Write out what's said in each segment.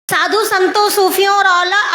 साधु संतों, सूफियों और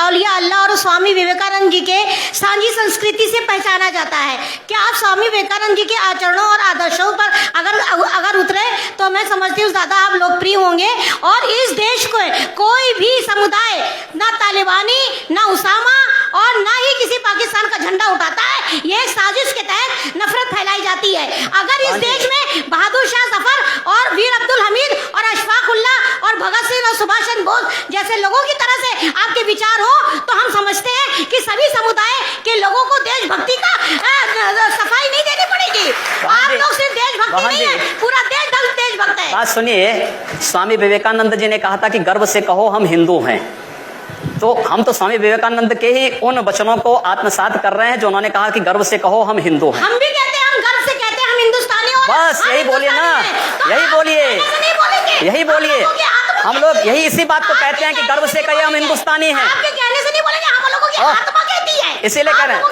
औलिया अल्लाह और स्वामी विवेकानंद जी के सांझी संस्कृति से पहचाना जाता है। क्या आप स्वामी विवेकानंद जी के आचरणों और आदर्शों पर अगर उतरे तो मैं समझती हूँ ज़्यादा आप लोकप्रिय होंगे और इस देश को कोई भी समुदाय ना तालिबानी, ना उसामा और ना ही किसी पाकिस्तान का झंडा उठाता है। ये एक साजिश के तहत नफरत फैलाई जाती है। अगर इस देश में बहादुर शाह जफर और वीर अब्दुल हमीद और अशफाक उल्लाह और भगत सिंह और सुभाष चंद्र बोस जैसे लोगों की तरह से आपके विचार हो तो हम समझते हैं कि सभी समुदाय के लोगों को देशभक्ति का सफाई नहीं देनी पड़ेगी। आप लोग सिर्फ देशभक्ति नहीं है, पूरा देश देशभक्त है। बात सुनिए, स्वामी विवेकानंद जी ने कहा था कि गर्व से कहो हम हिंदू हैं। तो हम तो स्वामी विवेकानंद के ही उन वचनों को आत्मसात कर रहे हैं जो उन्होंने कहा कि गर्व से कहो हम हिंदू हैं। हम भी कहते हैं, हम गर्व से कहते हैं हम हिंदुस्तानी और बस यही बोलिए ना, यही बोलिए, यही बोलिए। हम लोग यही इसी बात को कहते हैं कि गर्व से कहिए हम हिंदुस्तानी हैं। आपके कहने से नहीं बोलेंगे, हम लोगों की आत्मा कहती है, इसीलिए कह रहे हैं।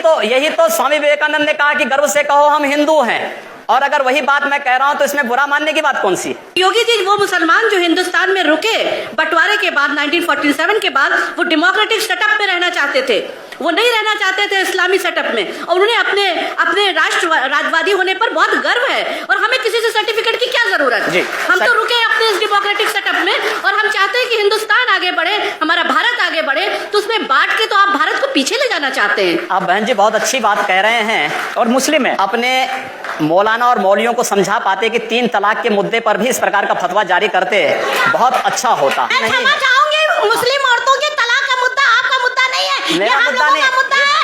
तो यही तो स्वामी विवेकानंद ने कहा कि गर्व से कहो हम हिंदू हैं। और अगर वही बात मैं कह रहा हूं तो इसमें बुरा मानने की बात कौन सी? योगी जी वो मुसलमान जो हिंदुस्तान में रुके बंटवारे के बाद 1947 के बाद, वो डेमोक्रेटिक सेटअप में रहना चाहते थे, वो नहीं रहना चाहते थे इस्लामी सेटअप में। और उन्हें अपने राष्ट्रवादी होने पर बहुत गर्व है और हमें किसी से सर्टिफिकेट की क्या जरूरत है। हम तो रुके अपने इस डेमोक्रेटिक सेटअप में और हम चाहते हैं कि हिंदुस्तान आगे बढ़े, हमारा भारत आगे बढ़े। तो उसमें बांट के तो आप भारत को पीछे ले जाना चाहते हैं। आप बहन जी बहुत अच्छी बात कह रहे हैं और मुस्लिम है, अपने मौलाना और मौलियों को समझा पाते कि 3 तलाक के मुद्दे पर भी इस प्रकार का फतवा जारी करते बहुत अच्छा होता। मैं क्षमा चाहूंगी, मुस्लिम औरतों के तलाक का मुद्दा आपका मुद्दा नहीं है, मेरा मुद्दा नहीं,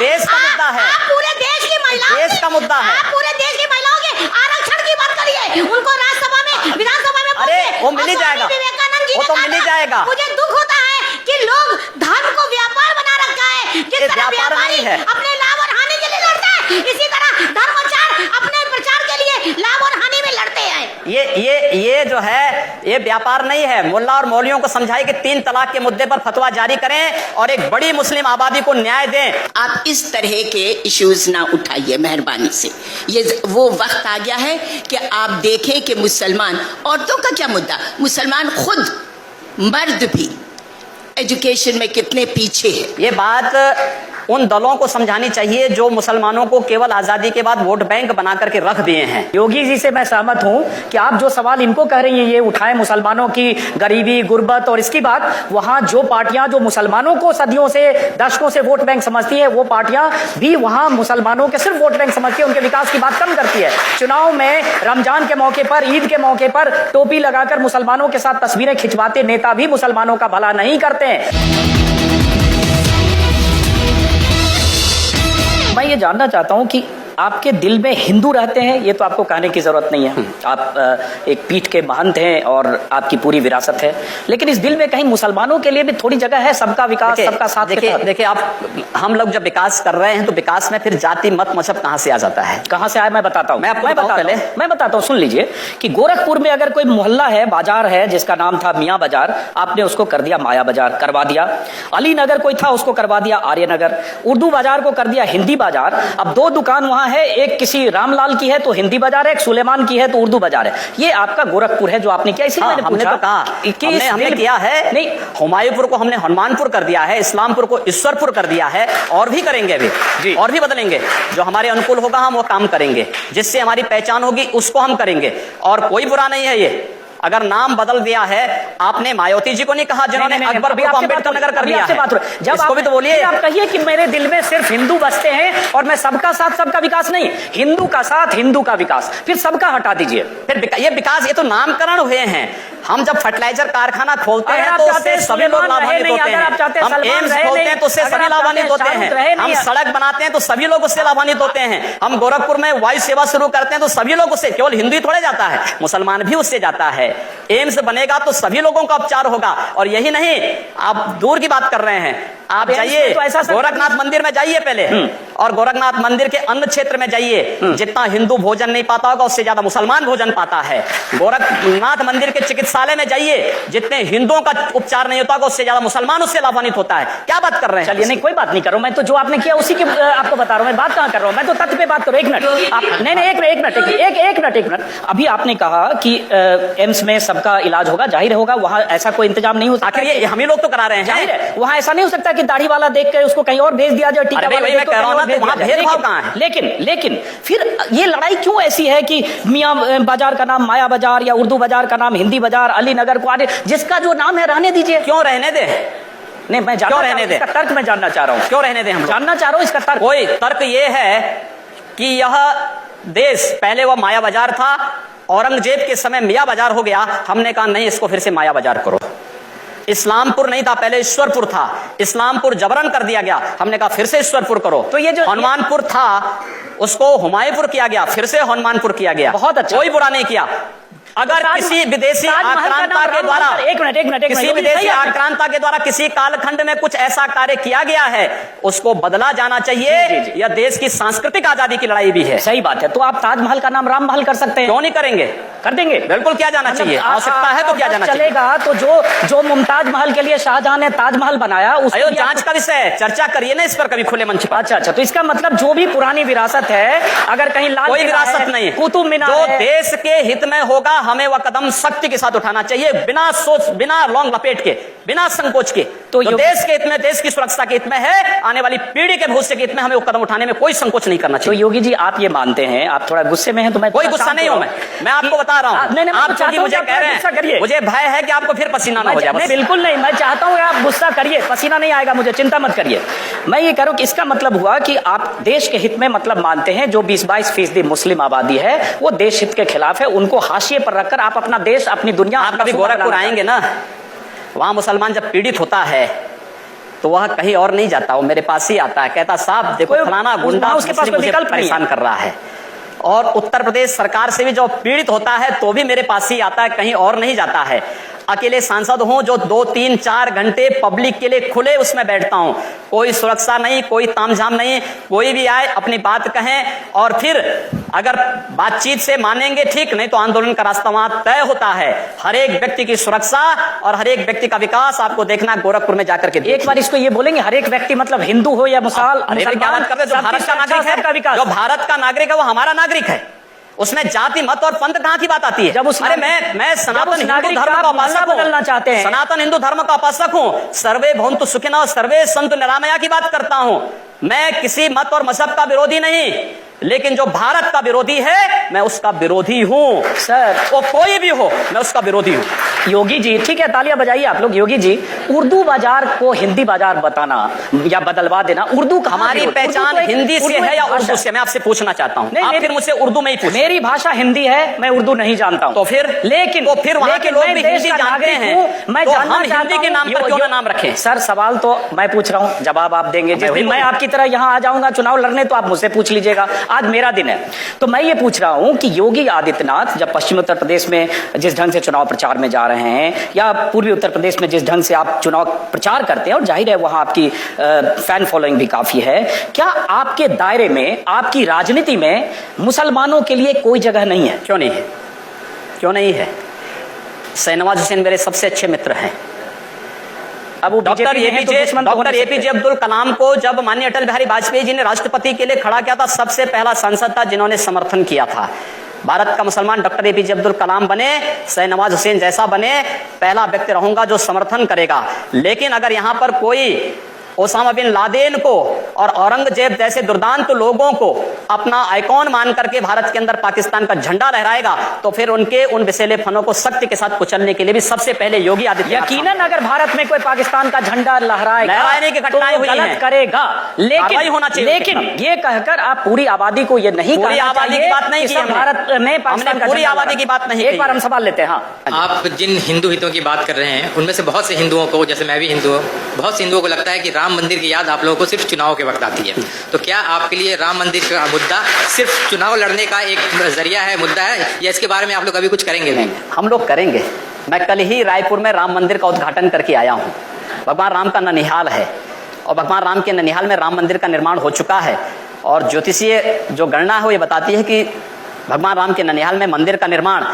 देश का मुद्दा है। आप पूरे देश की महिलाओं, देश का मुद्दा है। आप पूरे देश की महिलाओं के आरक्षण की बात करिए, उनको राज्यसभा में, विधानसभा में। अरे वो मिल ही जाएगा, विवेकानंद जी वो तो मिल ही जाएगा। मुझे दुख होता है कि लोग धर्म को व्यापार बना रखा है। जिस तरह व्यापार नहीं है, अपने लाभ और हानि के लिए लड़ता है, इसी तरह धर्माचार अपने प्रचार के लिए लाभ और हानि में लड़ते हैं। ये जो है ये व्यापार नहीं है। मुल्ला और मौलियों को समझाइए कि 3 तलाक के मुद्दे पर फतवा जारी करें और एक बड़ी मुस्लिम आबादी को न्याय दें। आप इस तरह के इश्यूज ना उठाइए मेहरबानी से। ये वो वक्त आ गया है कि आप देखें कि मुसलमान औरतों का क्या मुद्दा, मुसलमान खुद मर्द भी एजुकेशन में कितने पीछे है। ये बात उन दलों को समझानी चाहिए जो मुसलमानों को केवल आजादी के बाद वोट बैंक बना करके रख दिए हैं। योगी जी से मैं सहमत हूं कि आप जो सवाल इनको कह रही हैं ये उठाएं, मुसलमानों की गरीबी, गुर्बत और इसकी बात। वहां जो पार्टियां जो मुसलमानों को सदियों से, दशकों से वोट बैंक समझती है, वो पार्टियां भी वहां मुसलमानों के सिर्फ वोट बैंक समझती है, उनके विकास की बात कम करती है। चुनाव में रमजान के मौके पर, ईद के मौके पर टोपी लगाकर मुसलमानों के साथ तस्वीरें खिंचवाते नेता भी मुसलमानों का भला नहीं करते हैं। मैं ये जानना चाहता हूं कि आपके दिल में हिंदू रहते हैं, ये तो आपको कहने की जरूरत नहीं है। आप एक पीठ के महंत हैं और आपकी पूरी विरासत है, लेकिन इस दिल में कहीं मुसलमानों के लिए भी थोड़ी जगह है, सबका विकास, सबका साथ। देखिए आप, हम लोग जब विकास कर रहे हैं तो विकास में फिर जाति मत मजहब कहां से आ जाता है? कहां से आया मैं बताता हूं। मैं बताता हूं, सुन लीजिए कि गोरखपुर में अगर कोई मोहल्ला है, बाजार है जिसका नाम था मियां बाजार, आपने उसको कर दिया माया बाजार, करवा दिया। अली नगर कोई था, उसको करवा दिया आर्य नगर। उर्दू बाजार को कर दिया हिंदी बाजार। अब 2 दुकान वहां है, एक किसी रामलाल की है तो हिंदी बाजार है, एक सुलेमान की है तो उर्दू बाजार है। ये आपका गोरखपुर है जो आपने किया। इसलिए मैंने पूछा, तो कहा हमने किया है नहीं, हुमायूंपुर को हमने हनुमानपुर कर दिया है, इस्लामपुर को ईश्वरपुर कर दिया है, और भी करेंगे अभी, और भी बदलेंगे। जो हमारे अनुकूल होगा हम वो काम करेंगे, जिससे हमारी पहचान होगी उसको हम करेंगे, और कोई बुरा नहीं है ये। अगर नाम बदल दिया है, आपने मायावती जी को नहीं कहा जिन्होंने अकबरपुर को अम्बेडकर नगर कर दिया है? जब इसको भी तो बोलिए। आप कहिए कि मेरे दिल में सिर्फ हिंदू बसते हैं और मैं सबका साथ, सबका विकास नहीं, हिंदू का साथ, हिंदू का विकास, फिर सबका हटा दीजिए। फिर ये विकास, ये तो नामकरण हुए हैं। हम जब फर्टिलाइजर कारखाना खोलते हैं तो उससे सभी लोग लाभान्वित होते हैं। हम एम्स खोलते हैं तो उससे सभी लाभान्वित होते हैं। हम सड़क बनाते हैं तो सभी लोग उससे लाभान्वित होते हैं। हम गोरखपुर में वायु सेवा शुरू करते हैं तो सभी लोग उससे, केवल हिंदू ही थोड़े जाता है, मुसलमान भी उससे जाता है। एम्स बनेगा तो सभी लोगों का उपचार होगा। और यही नहीं, आप दूर की बात कर रहे हैं, आप अब जाइए तो ऐसा सब- गोरखनाथ मंदिर में जाइए पहले, और गोरखनाथ मंदिर के अन्य क्षेत्र में जाइए। जितना हिंदू भोजन नहीं पाता होगा उससे ज्यादा मुसलमान भोजन पाता है। गोरखनाथ मंदिर के चिकित्सालय में जाइए, जितने हिंदुओं का उपचार नहीं होता होगा उससे ज्यादा मुसलमान उससे लाभान्वित होता है। क्या बात कर रहे हैं? चलिए, नहीं कोई बात नहीं कर रहा हूं, मैं तो जो आपने किया उसी की आपको बता रहा हूं। मैं बात कहां कर रहा हूं, मैं तो तथ्य पे बात करो। एक मिनट आप, नहीं नहीं, एक मिनट। अभी आपने कहा कि एम्स में सबका इलाज होगा, जाहिर होगा, वहां ऐसा कोई इंतजाम नहीं हो सकता। आखिर ये हम ही लोग तो करा रहे जाहिर हैं। है, वहां ऐसा नहीं हो सकता कि दाढ़ी वाला देख कर उसको कहीं और भेज दिया जाए, टीका अरे भाई, वाला वही मैं देख तो कह रहा कहीं हूं और ना, तो भेज वहां दिया जाए। भेदभाव लेकिन- कहां है? लेकिन फिर ये लड़ाई क्यों ऐसी है कि मियां बाजार का नाम माया बाजार या उर्दू बाजार का नाम हिंदी बाजार, अली नगर को आने, जिसका जो नाम है रहने दीजिए। क्यों रहने दे? नहीं, मैं जानना क्यों रहने चाह रहा हूं, दे? इसका तर्क मैं जानना चाह रहा हूं। क्यों रहने दे? हम लोग जानना चाह रहा हूं इसका तर्क। कोई तर्क ये है कि यह देश पहले वह माया बाजार था, औरंगजेब के समय मियां बाजार हो गया। हमने कहा नहीं, इसको फिर से माया बाजार करो। इस्लामपुर नहीं था, पहले ईश्वरपुर था, इस्लामपुर जबरन कर दिया गया। हमने कहा फिर से ईश्वरपुर करो। तो ये जो हनुमानपुर था उसको हुमायूंपुर किया गया, फिर से हनुमानपुर किया गया। बहुत अच्छा। कोई बुरा नहीं किया। अगर किसी विदेशी आक्रांता के द्वारा एक मिनट, किसी विदेशी आक्रांता के द्वारा किसी कालखंड में कुछ ऐसा कार्य किया गया है, उसको बदला जाना चाहिए। यह देश की सांस्कृतिक आजादी की लड़ाई भी है। सही बात है। तो आप ताजमहल का नाम राम महल कर सकते हैं, क्यों नहीं करेंगे? कर देंगे। बिल्कुल किया जाना चाहिए, आवश्यकता है तो किया जाना चाहिए। चलेगा। तो जो मुमताज महल के लिए शाहजहां ने ताजमहल बनाया, अयो जांच का विषय है, चर्चा करिए ना इस पर कभी खुले मंच पर। अच्छा, तो इसका मतलब जो भी पुरानी विरासत है, अगर कहीं लाल कोई किला विरासत है, नहीं, कुतुब मीनार जो है, देश के हित में होगा हमें वह कदम सख्ती के साथ उठाना चाहिए, बिना सोच, बिना लौंग लपेट के, बिना संकोच के। तो जो देश के हित में, देश की सुरक्षा के हित में है, आने वाली पीढ़ी के भविष्य के हित में हमें वो कदम उठाने में कोई संकोच नहीं करना तो चाहिए। योगी जी आप ये मानते हैं, आप थोड़ा गुस्से में हैं, तो मैं कोई थोड़ा गुस्सा शांत नहीं हो हूं मैं आपको बता रहा हूं। आप क्योंकि मुझे कह रहे हैं, मुझे भय है कि आपको फिर पसीना ना हो जाए। नहीं, बिल्कुल नहीं, मैं चाहता हूं आप गुस्सा करिए, पसीना नहीं आएगा मुझे, चिंता मत करिए। मैं ये करूं कि इसका मतलब हुआ कि आप देश के हित में मतलब मानते हैं, जो 20-22% मुस्लिम आबादी है वो देश हित के खिलाफ है, उनको हाशिए पर रखकर आप अपना देश, अपनी दुनिया। आप कभी गोरखपुर आएंगे ना, वहां मुसलमान जब पीड़ित होता है तो वह कहीं और नहीं जाता, वो मेरे पास ही आता है, कहता साहब देखो फलाना गुंडा उसके पास कोई विकल्प नहीं है। परेशान कर रहा है। और उत्तर प्रदेश सरकार से भी जो पीड़ित होता है तो भी मेरे पास ही आता है, कहीं और नहीं जाता है। अकेले सांसद हूं जो 2, 3, 4 घंटे पब्लिक के लिए खुले उसमें बैठता हूं, कोई सुरक्षा नहीं, कोई तामझाम नहीं, कोई भी आए अपनी बात कहें, और फिर अगर बातचीत से मानेंगे ठीक, नहीं तो आंदोलन का रास्ता वहां तय होता है। हर एक व्यक्ति की सुरक्षा और हर एक व्यक्ति का विकास आपको देखना गोरखपुर में जाकर के। एक बार इसको ये बोलेंगे, हर एक व्यक्ति मतलब हिंदू हो या मुसलमान, क्या बात कर रहे हो? जो भारत का नागरिक है, जो भारत का नागरिक है वो हमारा नागरिक है, उसमें जाति मत और पंथ कहां की बात आती है? जब उस अरे मैं सनातन हिंदू धर्म का उपासक बदलना चाहते हैं, सनातन हिंदू धर्म का उपासक हूं, सर्वे भवन्तु सुखिनः सर्वे सन्तु निरामया की बात करता हूं। मैं किसी मत और मजहब का विरोधी नहीं, लेकिन जो भारत का विरोधी है मैं उसका विरोधी हूं सर। वो कोई भी हो, मैं उसका विरोधी हूं। योगी जी ठीक है, तालियां बजाइए आप लोग। योगी जी, उर्दू बाजार को हिंदी बाजार बताना या बदलवा देना, उर्दू हमारी पहचान हिंदी से है या उर्दू से? मैं आपसे पूछना चाहता हूं। आप फिर मुझसे उर्दू में ही पूछिए। मेरी भाषा हिंदी है, मैं उर्दू नहीं जानता हूं। तो फिर वहां के लोग भी हिंदी जानते हैं, मैं तो जानना हम हिंदी के नाम पर क्यों ना नाम रखें? सर सवाल तो मैं पूछ रहा हूं, जवाब आप देंगे। जिस दिन मैं आपकी तरह यहां आ जाऊंगा चुनाव लड़ने तो आप मुझसे पूछ लीजिएगा, आज मेरा दिन है। तो मैं ये पूछ रहा हूं कि योगी आदित्यनाथ जब पश्चिम उत्तर प्रदेश में जिस ढंग से चुनाव प्रचार में जा रहे हैं, या पूर्वी उत्तर प्रदेश में जिस ढंग से आप चुनाव प्रचार करते हैं, और जाहिर है वहां आपकी फैन फॉलोइंग भी काफी है, क्या आपके दायरे में, आपकी राजनीति में मुसलमानों के लिए कोई जगह नहीं है? क्यों नहीं है? क्यों नहीं है? शाहनवाज हुसैन मेरे सबसे अच्छे मित्र हैं। अब डॉक्टर एपीजे अब्दुल कलाम को जब माननीय अटल बिहारी वाजपेयी जी ने राष्ट्रपति के लिए खड़ा किया था, सबसे पहला सांसद था जिन्होंने समर्थन किया था। भारत का मुसलमान डॉक्टर एपीजे अब्दुल कलाम बने, शाहनवाज हुसैन जैसा बने, पहला व्यक्ति रहूंगा जो समर्थन करेगा। लेकिन अगर यहां पर कोई ओसामा बिन लादेन को और औरंगजेब जैसे दुर्दांत लोगों को अपना आइकॉन मान करके भारत के अंदर पाकिस्तान का झंडा लहराएगा, तो फिर उनके उन विषैले फनों को सख्ती के साथ कुचलने के लिए भी सबसे पहले योगी आदित्यनाथ। यकीनन अगर भारत में कोई पाकिस्तान का झंडा लहराने की घटनाएं हुई हैं, करेगा, लेकिन होना चाहिए। लेकिन ये कहकर आप पूरी आबादी को ये नहीं, पूरी आबादी की बात नहीं की हमने। भारत में पाकिस्तान का पूरी आबादी की बात नहीं। एक बार हम सवाल लेते हैं। हाँ, आप जिन हिंदू हितों की बात कर रहे हैं, उनमें से बहुत से हिंदुओं को, जैसे मैं भी हिंदू हूँ, बहुत से हिंदुओं को लगता है कि राम मंदिर की याद आप लोगों को सिर्फ चुनाव के वक्त आती है। तो क्या आपके लिए राम मंदिर का मुद्दा सिर्फ चुनाव लड़ने का एक जरिया है, मुद्दा है, या इसके बारे में आप लोग अभी कुछ करेंगे? नहीं, हम लोग करेंगे। मैं कल ही रायपुर में राम मंदिर का उद्घाटन करके आया हूं। भगवान राम का ननिहाल है, और भगवान राम के ननिहाल में राम मंदिर का निर्माण हो चुका है। और ज्योतिषीय जो गणना है वो ये बताती है कि भगवान राम के ननिहाल में मंदिर का निर्माण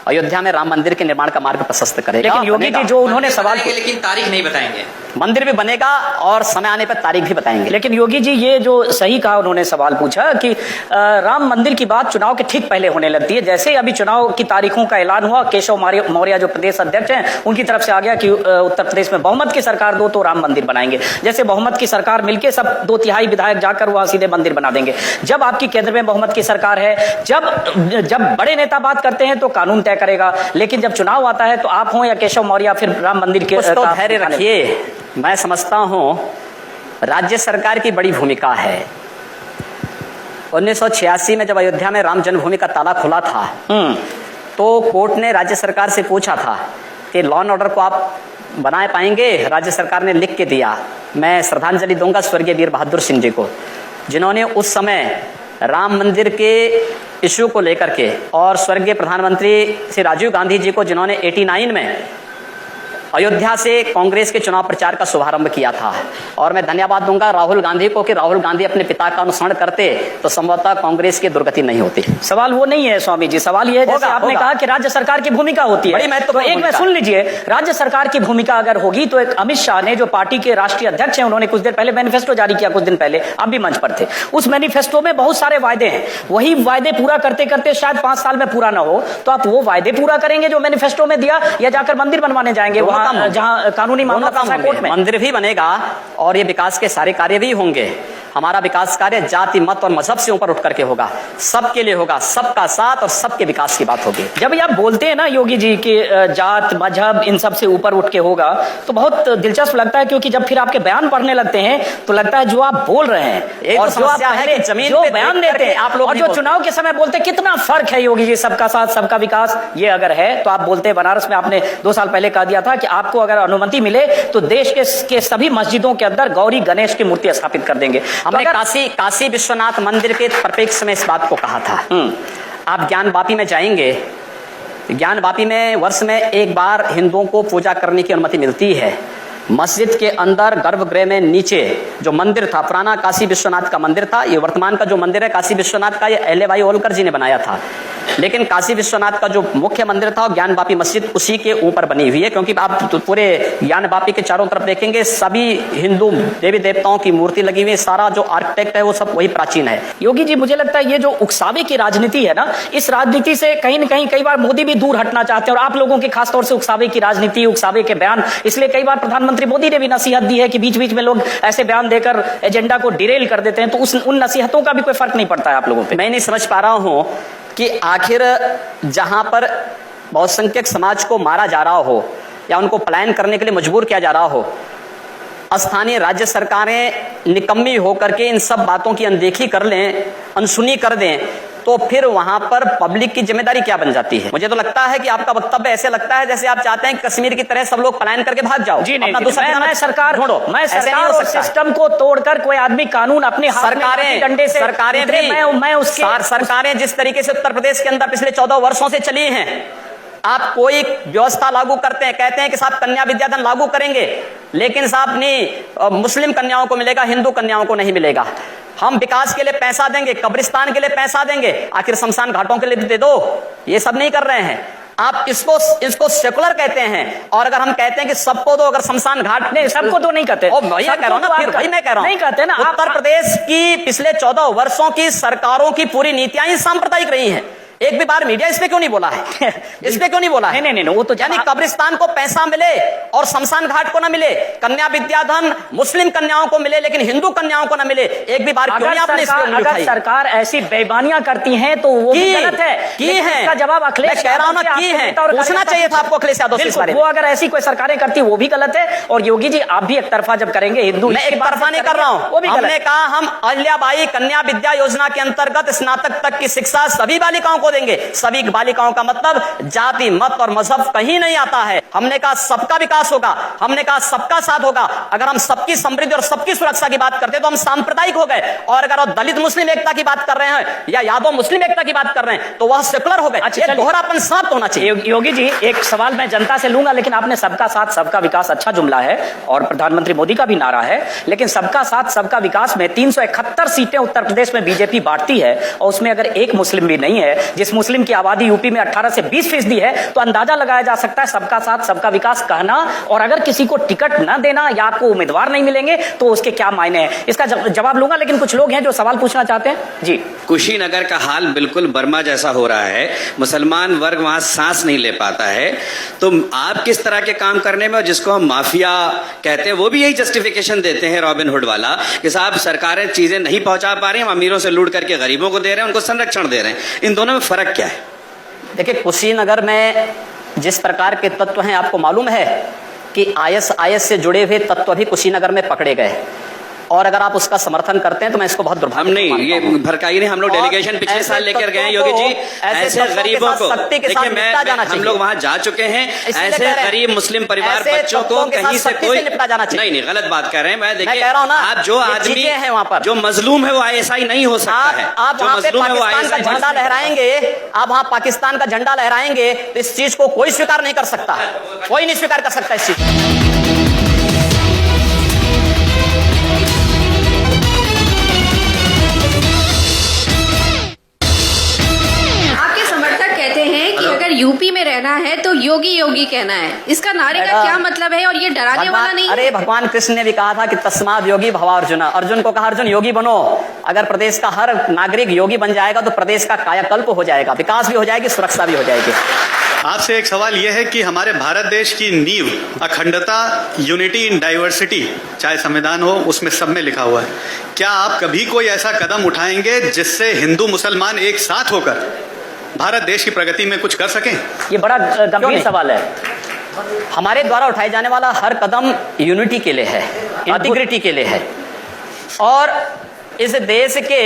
अयोध्या में राम मंदिर के निर्माण का मार्ग प्रशस्त करेगा। लेकिन योगी जी जो उन्होंने सवाल, लेकिन तारीख नहीं बताएंगे। मंदिर भी बनेगा और समय आने पर तारीख भी बताएंगे। लेकिन योगी जी ये जो सही कहा, उन्होंने सवाल पूछा कि राम मंदिर की बात चुनाव के ठीक पहले होने लगती है। जैसे अभी चुनाव की तारीखों का ऐलान हुआ, केशव मौर्य जो प्रदेश अध्यक्ष हैं उनकी तरफ से आ गया कि उत्तर प्रदेश में बहुमत की सरकार दो तो राम मंदिर बनाएंगे। जैसे बहुमत की सरकार मिलकर सब 2/3 विधायक जाकर वहां सीधे मंदिर बना देंगे। जब आपकी केंद्र में बहुमत की सरकार है, जब बड़े नेता बात करते हैं तो कानून तय करेगा, लेकिन जब चुनाव आता है तो आप हो या केशव मौर्य फिर राम मंदिर के तो धैर्य रखिए। मैं समझता हूं राज्य सरकार की बड़ी भूमिका है। 1986 में जब अयोध्या में राम जन्मभूमि का ताला खुला था तो कोर्ट ने राज्य सरकार से पूछा था कि लॉ एंड ऑर्डर को आप बनाए पाएंगे। राज्य सरकार ने लिख के दिया। मैं श्रद्धांजलि दूंगा स्वर्गीय वीर बहादुर सिंह जी को, जिन्होंने उस समय राम मंदिर के इश्यू को लेकर के, और स्वर्गीय प्रधानमंत्री श्री राजीव गांधी जी को, जिन्होंने 89 में अयोध्या से कांग्रेस के चुनाव प्रचार का शुभारंभ किया था। और मैं धन्यवाद दूंगा राहुल गांधी को कि राहुल गांधी अपने पिता का अनुसरण करते तो संभवतः कांग्रेस की दुर्गति नहीं होती। सवाल वो नहीं है स्वामी जी, सवाल ये है जैसे आपने कहा कि राज्य सरकार की भूमिका होती है, बड़ी महत्वपूर्ण तो एक में सुन लीजिए, राज्य सरकार की भूमिका अगर होगी तो एक अमित शाह ने, जो पार्टी के राष्ट्रीय अध्यक्ष हैं, उन्होंने कुछ देर पहले मैनिफेस्टो जारी किया, कुछ दिन पहले आप भी मंच पर थे। उस मैनिफेस्टो में बहुत सारे वायदे हैं, वही वायदे पूरा करते करते शायद 5 साल में पूरा ना हो, तो आप वो वायदे पूरा करेंगे जो मैनिफेस्टो में दिया, या जाकर मंदिर बनवाने जाएंगे वहां जहां कानूनी मामला कोर्ट में? मंदिर भी बनेगा और ये विकास के सारे कार्य भी होंगे। हमारा विकास कार्य जाति, मत और मजहब से ऊपर उठ करके होगा, सबके लिए होगा, सबका साथ और सबके विकास की बात होगी। जब आप बोलते हैं ना योगी जी कि जात मजहब इन सब से ऊपर उठ के होगा, तो बहुत दिलचस्प लगता है, क्योंकि जब फिर आपके बयान पढ़ने लगते हैं तो लगता है जो आप बोल रहे हैं और जो आप पहले जो बयान देते हैं आप लोग, और जो चुनाव के समय बोलते हैं, कितना फर्क है योगी जी। सबका साथ सबका विकास, ये अगर है तो आप बोलते हैं, बनारस में आपने 2 साल पहले कह दिया था कि आपको अगर अनुमति मिले तो देश के सभी मस्जिदों के अंदर गौरी गणेश की मूर्ति स्थापित कर देंगे। हमने काशी विश्वनाथ मंदिर के परिप्रेक्ष्य में इस बात को कहा था। आप ज्ञान वापी में जाएंगे, ज्ञान वापी में वर्ष में एक बार हिंदुओं को पूजा करने की अनुमति मिलती है। मस्जिद के अंदर गर्भगृह में नीचे जो मंदिर था, पुराना काशी विश्वनाथ का मंदिर था। ये वर्तमान का जो मंदिर है काशी विश्वनाथ का, ये अहल्याबाई होलकर जी ने बनाया था। लेकिन काशी विश्वनाथ का जो मुख्य मंदिर था ज्ञान वापी मस्जिद उसी के ऊपर बनी हुई है, क्योंकि आप तो पूरे ज्ञान वापी के चारों तरफ देखेंगे सभी हिंदू देवी देवताओं की मूर्ति लगी हुई है। सारा जो आर्किटेक्ट है वो सब वही प्राचीन है। योगी जी, मुझे लगता है ये जो उकसावे की राजनीति है ना, इस राजनीति से कहीं न कहीं कई बार मोदी भी दूर हटना चाहते हैं, और आप लोगों की खासतौर से उकसावे की राजनीति, उकसावे के बयान, इसलिए कई बार प्रधानमंत्री मोदी ने भी नसीहत दी है कि बीच बीच में लोग ऐसे बयान देकर एजेंडा को डिरेल कर देते हैं, तो उन नसीहतों का भी कोई फर्क नहीं पड़ता है आप लोगों पे? मैं नहीं समझ पा रहा हूं कि आखिर जहां पर बहुसंख्यक समाज को मारा जा रहा हो या उनको पलायन करने के लिए मजबूर किया जा रहा हो, स्थानीय राज्य सरकारें निकम्मी होकर के इन सब बातों की अनदेखी कर लें, अनसुनी कर दें, तो फिर वहां पर पब्लिक की जिम्मेदारी क्या बन जाती है? मुझे तो लगता है कि आपका वक्तव्य ऐसे लगता है जैसे आप चाहते हैं कि कश्मीर की तरह सब लोग पलायन करके भाग जाओ। जी नहीं, मैं सरकार ढूंढो, मैं सरकार और सिस्टम को तोड़कर कोई आदमी कानून अपने हाथ में डंडे से, सरकारें जिस तरीके से उत्तर प्रदेश के अंदर पिछले 14 वर्षों से चली हैं, आप कोई व्यवस्था लागू करते हैं, कहते हैं कि साहब कन्या विद्याधन लागू करेंगे, लेकिन साहब नहीं, मुस्लिम कन्याओं को मिलेगा, हिंदू कन्याओं को नहीं मिलेगा। हम विकास के लिए पैसा देंगे, कब्रिस्तान के लिए पैसा देंगे, आखिर शमशान घाटों के लिए भी दे दो। ये सब नहीं कर रहे हैं आप। इसको सेकुलर कहते हैं, और अगर हम कहते हैं कि सबको दो, अगर शमशान घाट, नहीं सबको तो नहीं कहते, मैं कह रहा हूं ना, फिर वही मैं कह रहा हूं, नहीं कहते ना। उत्तर प्रदेश की पिछले 14 वर्षों की सरकारों की पूरी नीतियां ही सांप्रदायिक रही हैं। एक भी बार मीडिया इस पे क्यों नहीं बोला है? इस पे क्यों नहीं बोला है? नहीं, वो तो यानी कब्रिस्तान को पैसा मिले और शमशान घाट को ना मिले, कन्या विद्याधन मुस्लिम कन्याओं को मिले लेकिन हिंदू कन्याओं को ना मिले, एक भी बार क्यों नहीं आपने इस पे उंगली उठाई? अगर सरकार ऐसी बेईमानियां करती है तो वो भी गलत है। की है, इसका जवाब अखिलेश, मैं कह रहा हूं ना, की है, पूछना चाहिए था आपको अखिलेश यादव से इस बारे में। वो अगर ऐसी कोई सरकारें करती वो भी गलत है। और योगी जी, आप भी एक तरफा जब करेंगे हिंदू, मैं एक तरफा नहीं कर रहा हूं। हमने कहा हम अहिल्याबाई कन्या विद्या योजना के अंतर्गत स्नातक तक की शिक्षा सभी बालिकाओं को देंगे। सभी बालिकाओं का मतलब जाति, मत और मजहब कहीं नहीं आता है। हमने कहा सबका विकास होगा, हमने कहा सबका साथ होगा। अगर हम सबकी समृद्धि और सबकी सुरक्षा की बात करते हैं तो हम सांप्रदायिक हो गए, और अगर हम दलित मुस्लिम एकता की बात कर रहे हैं या यादव मुस्लिम एकता की बात कर रहे हैं तो वह सेकुलर हो गए। अच्छा, दोहरापन समाप्त होना चाहिए। योगी जी, एक सवाल मैं जनता से लूंगा, लेकिन आपने सबका साथ सबका विकास अच्छा जुमला है और प्रधानमंत्री मोदी का भी नारा है, लेकिन सबका साथ सबका विकास में 371 सीटें उत्तर प्रदेश में बीजेपी बांटती है और उसमें अगर एक मुस्लिम भी नहीं है, जिस मुस्लिम की आबादी यूपी में 18 से 20% है, तो अंदाजा लगाया जा सकता है सबका साथ सबका विकास कहना, और अगर किसी को टिकट न देना या आपको उम्मीदवार नहीं मिलेंगे तो उसके क्या मायने हैं, इसका जवाब लूंगा। लेकिन कुछ लोग हैं जो सवाल पूछना चाहते हैं। जी, कुशीनगर का हाल बिल्कुल बर्मा जैसा हो रहा है, मुसलमान वर्ग वहां सांस नहीं ले पाता है, तो आप किस तरह के काम करने में, जिसको हम माफिया कहते हैं, वो भी यही जस्टिफिकेशन देते हैं रॉबिन हुड वाला कि साहब सरकारें चीजें नहीं पहुंचा पा रही, हम अमीरों से लूट करके गरीबों को दे रहे हैं, उनको संरक्षण दे रहे हैं। इन दोनों में फर्क क्या है? देखिए, कुशीनगर में जिस प्रकार के तत्व हैं आपको मालूम है कि आईएस से जुड़े हुए तत्व भी कुशीनगर में पकड़े गए, और अगर आप उसका समर्थन करते हैं तो मैं इसको बहुत दुर्भाग्य हम नहीं, ये भड़काई नहीं, हम लोग डेलीगेशन पिछले साल लेकर गए हैं योगी जी। ऐसे गरीबों को देखिए, हम लोग वहां जा चुके हैं, ऐसे गरीब मुस्लिम परिवार बच्चों को कहीं से कोई नहीं, गलत बात कर रहे हैं। मैं देखिए, आप जो आदमी है वहां पर जो मजलूम है वो ISI नहीं हो सकता है। आप वहां पे पाकिस्तान का झंडा लहराएंगे, आप वहां पाकिस्तान का झंडा लहराएंगे तो इस चीज को कोई स्वीकार नहीं कर सकता, कोई नहीं स्वीकार कर सकता इस चीज। यूपी में रहना है तो योगी योगी कहना है, इसका नारे का क्या मतलब है? और ये डराने वाला नहीं है? अरे भगवान कृष्ण ने भी कहा था कि तस्माद योगी भव अर्जुन, अर्जुन को कहा अर्जुन योगी बनो। अगर प्रदेश का हर नागरिक योगी बन जाएगा तो प्रदेश का कायाकल्प हो जाएगा, विकास भी हो जाएगी, सुरक्षा भी हो जाएगी। आपसे एक सवाल यह है कि हमारे भारत देश की नींव अखंडता, यूनिटी इन डाइवर्सिटी, चाहे संविधान हो उसमें सब में लिखा हुआ है। क्या आप कभी कोई ऐसा कदम उठाएंगे जिससे हिंदू मुसलमान एक साथ होकर भारत देश की प्रगति में कुछ कर सकें? ये बड़ा गंभीर सवाल है। हमारे द्वारा उठाए जाने वाला हर कदम यूनिटी के लिए है, इंटीग्रिटी के लिए है, और इस देश के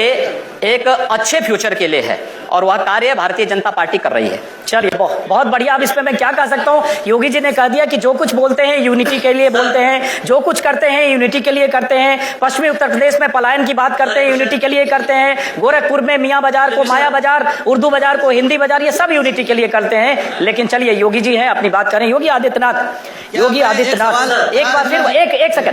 एक अच्छे फ्यूचर के लिए है, और वह कार्य भारतीय जनता पार्टी कर रही है। चलिए, बहुत बढ़िया। अब इस पे मैं क्या कह सकता हूँ, योगी जी ने कह दिया कि जो कुछ बोलते हैं यूनिटी के लिए बोलते हैं, जो कुछ करते हैं यूनिटी के लिए करते हैं। पश्चिमी उत्तर प्रदेश में पलायन की बात करते हैं, यूनिटी के लिए करते हैं। गोरखपुर में मियाँ बाजार को माया बाजार, उर्दू बाजार को हिंदी बाजार, ये सब यूनिटी के लिए करते हैं। लेकिन चलिए, योगी जी हैं, अपनी बात करें। योगी आदित्यनाथ, एक बार फिर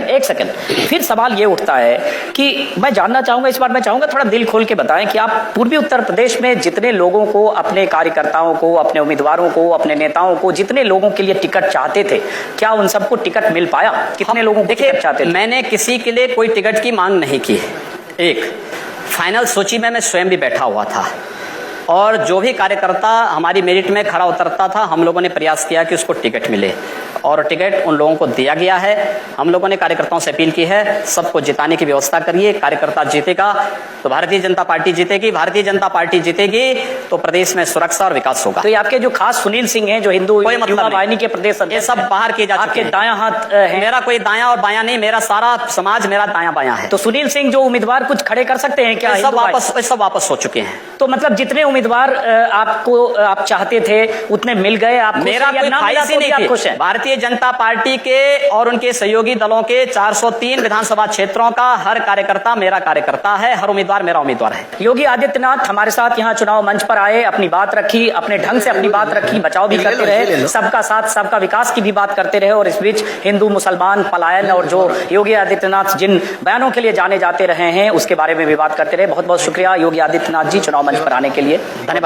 एक सेकंड फिर सवाल ये उठता है कि मैं जानना चाहूंगा, इस बार मैं चाहूंगा थोड़ा दिल खोल के बताएं कि आप पूर्वी उत्तर प्रदेश में जितने लोगों को, अपने कार्यकर्ताओं को, अपने उम्मीदवारों को, अपने नेताओं को, जितने लोगों के लिए टिकट चाहते थे, क्या उन सबको टिकट मिल पाया? कितने लोगों को टिकट चाहते थे? मैंने किसी के लिए कोई टिकट की मांग नहीं की। एक फाइनल सूची में मैं स्वयं भी बैठा हुआ था, और जो भी कार्यकर्ता हमारी मेरिट में खड़ा उतरता था, हम लोगों ने प्रयास किया कि उसको टिकट मिले, और टिकट उन लोगों को दिया गया है। हम लोगों ने कार्यकर्ताओं से अपील की है, सबको जिताने की व्यवस्था करिए। कार्यकर्ता जीतेगा तो भारतीय जनता पार्टी जीतेगी, भारतीय जनता पार्टी जीतेगी तो प्रदेश में सुरक्षा और विकास होगा। तो ये आपके जो खास सुनील सिंह हैं, जो हिंदू युवा वाहिनी के प्रदेश अध्यक्ष, ये सब बाहर किए जा चुके हैं। दायां हाथ है। मेरा कोई दायां और बायां नहीं, मेरा सारा समाज मेरा दायां बायां है। तो सुनील सिंह जो उम्मीदवार कुछ खड़े कर सकते हैं क्या? सब वापस हो चुके हैं। तो मतलब जितने उम्मीदवार आप चाहते थे उतने मिल गए? आप मेरा कोई ख्वाहिश ही नहीं थी। भारतीय जनता पार्टी के और उनके सहयोगी दलों के 403 विधानसभा क्षेत्रों का हर कार्यकर्ता मेरा कार्यकर्ता है, हर उम्मीदवार मेरा उम्मीदवार है। योगी आदित्यनाथ हमारे साथ यहाँ चुनाव मंच पर आए, अपनी बात रखी, अपने ढंग से अपनी बात रखी, बचाव भी करते रहे, सबका साथ सबका विकास की भी बात करते रहे, और इस बीच हिंदू मुसलमान पलायन और जो योगी आदित्यनाथ जिन बयानों के लिए जाने जाते रहे हैं उसके बारे में भी बात करते रहे। बहुत बहुत शुक्रिया योगी आदित्यनाथ जी चुनाव मंच पर आने के लिए। धन्यवाद।